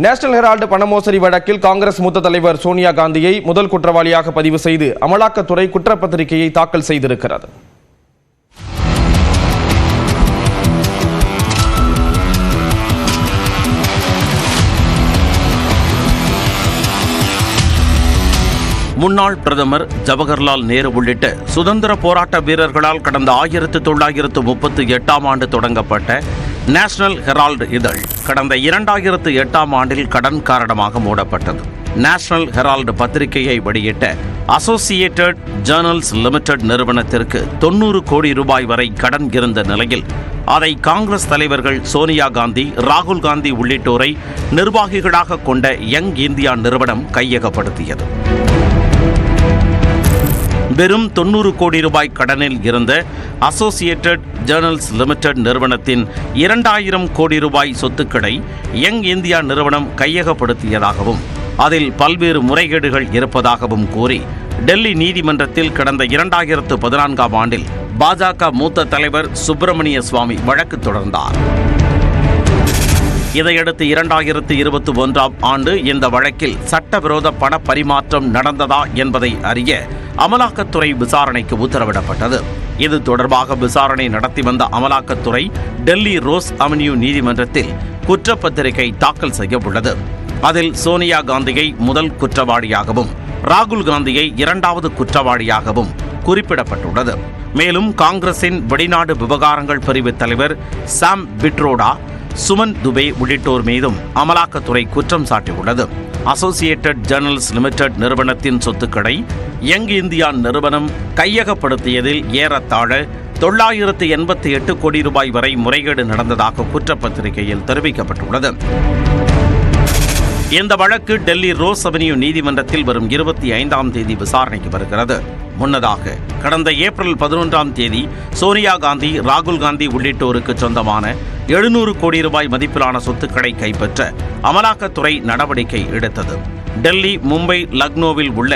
National Herald பண மோசடி வழக்கில் காங்கிரஸ் மூத்த தலைவர் சோனியா காந்தியை முதல் குற்றவாளியாக பதிவு செய்து அமலாக்கத்துறை குற்றப்பத்திரிகையை தாக்கல் செய்திருக்கிறது. முன்னாள் பிரதமர் ஜவஹர்லால் நேரு உள்ளிட்ட சுதந்திர போராட்ட வீரர்களால் கடந்த 1938 ஆண்டு தொடங்கப்பட்ட நேஷனல் ஹெரால்டு இதழ் கடந்த 2008 ஆண்டில் கடன் காரணமாக மூடப்பட்டது. நேஷனல் ஹெரால்டு பத்திரிகையை வெளியிட்ட அசோசியேட்டட் ஜேர்னல்ஸ் லிமிடெட் நிறுவனத்திற்கு 90 கோடி ரூபாய் வரை கடன் இருந்த நிலையில் அதை காங்கிரஸ் தலைவர்கள் சோனியா காந்தி, ராகுல் காந்தி உள்ளிட்டோரை நிர்வாகிகளாக கொண்ட யங் இந்தியா நிறுவனம் கையகப்படுத்தியது. வெறும் 90 கோடி ரூபாய் கடனில் இருந்த அசோசியேட்டட் ஜேர்னல்ஸ் லிமிடெட் நிறுவனத்தின் 2000 கோடி ரூபாய் சொத்துக்களை யங் இந்தியா நிறுவனம் கையகப்படுத்தியதாகவும் அதில் பல்வேறு முறைகேடுகள் இருப்பதாகவும் கூறி டெல்லி நீதிமன்றத்தில் கடந்த 2014 ஆண்டில் பாஜக மூத்த தலைவர் சுப்பிரமணிய சுவாமி வழக்கு தொடர்ந்தார். இதையடுத்து 2021 ஆண்டு இந்த வழக்கில் சட்டவிரோத பண பரிமாற்றம் நடந்ததா என்பதை அறிய அமலாக்கத்துறை விசாரணைக்கு உத்தரவிடப்பட்டது. இது தொடர்பாக விசாரணை நடத்தி வந்த அமலாக்கத்துறை டெல்லி ரோஸ் அவென்யூ நீதிமன்றத்தில் குற்றப்பத்திரிகை தாக்கல் செய்ய உள்ளது. அதில் சோனியா காந்தியை முதல் குற்றவாளியாகவும் ராகுல் காந்தியை 2வது குற்றவாளியாகவும் குறிப்பிடப்பட்டுள்ளது. மேலும் காங்கிரசின் வெளிநாடு விவகாரங்கள் பிரிவு தலைவர் சாம் பிட்ரோடா, சுமன் துபே உள்ளிட்டோர் மீதும் அமலாக்கத்துறை குற்றம் சாட்டியுள்ளது. அசோசியேட்டட் ஜேர்னல்ஸ் லிமிடெட் நிறுவனத்தின் சொத்துக்களை யங் இந்தியா நிறுவனம் கையகப்படுத்தியதில் ஏறத்தாழ 988 கோடி ரூபாய் வரை முறைகேடு நடந்ததாக குற்றப்பத்திரிகையில் தெரிவிக்கப்பட்டுள்ளது. இந்த வழக்கு டெல்லி ரோஸ் அவென்யூ நீதிமன்றத்தில் வரும் 25ஆம் தேதி விசாரணைக்கு வருகிறது. முன்னதாக கடந்த ஏப்ரல் 11ஆம் தேதி சோனியா காந்தி, ராகுல் காந்தி உள்ளிட்டோருக்கு சொந்தமான 700 கோடி ரூபாய் மதிப்பிலான சொத்துக்களை கைப்பற்ற அமலாக்கத்துறை நடவடிக்கை எடுத்தது. டெல்லி, மும்பை, லக்னோவில் உள்ள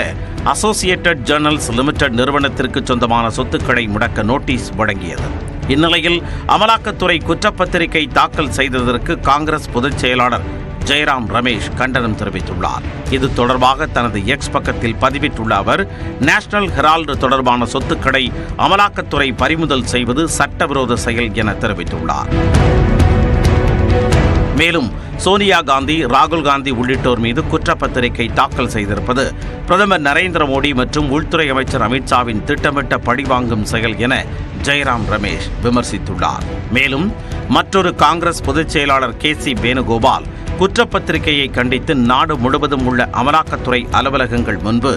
அசோசியேட்டட் ஜேர்னல்ஸ் லிமிடெட் நிறுவனத்திற்கு சொந்தமான சொத்துக்களை முடக்க நோட்டீஸ் வழங்கியது. இந்நிலையில் அமலாக்கத்துறை குற்றப்பத்திரிகை தாக்கல் செய்ததற்கு காங்கிரஸ் பொதுச் செயலாளர் ஜெயராம் ரமேஷ் கண்டனம் தெரிவித்துள்ளார். இது தொடர்பாக தனது எக்ஸ் பக்கத்தில் பதிவிட்டுள்ள அவர், நேஷனல் ஹெரால்டு தொடர்பான சொத்துக்களை அமலாக்கத்துறை பறிமுதல் செய்வது சட்டவிரோத செயல் என தெரிவித்துள்ளார். மேலும் சோனியா காந்தி, ராகுல் காந்தி உள்ளிட்டோர் மீது குற்றப்பத்திரிகை தாக்கல் செய்திருப்பது பிரதமர் நரேந்திர மோடி மற்றும் உள்துறை அமைச்சர் அமித்ஷாவின் திட்டமிட்ட பழிவாங்கும் செயல் என ஜெயராம் ரமேஷ் விமர்சித்துள்ளார். மேலும் மற்றொரு காங்கிரஸ் பொதுச் செயலாளர் KC வேணுகோபால் குற்றப்பத்திரிகையை கண்டித்து நாடு முழுவதும் உள்ள அமலாக்கத்துறை அலுவலகங்கள் முன்பு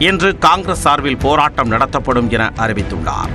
இன்று காங்கிரஸ் சார்பில் போராட்டம் நடத்தப்படும் என அறிவித்துள்ளார்.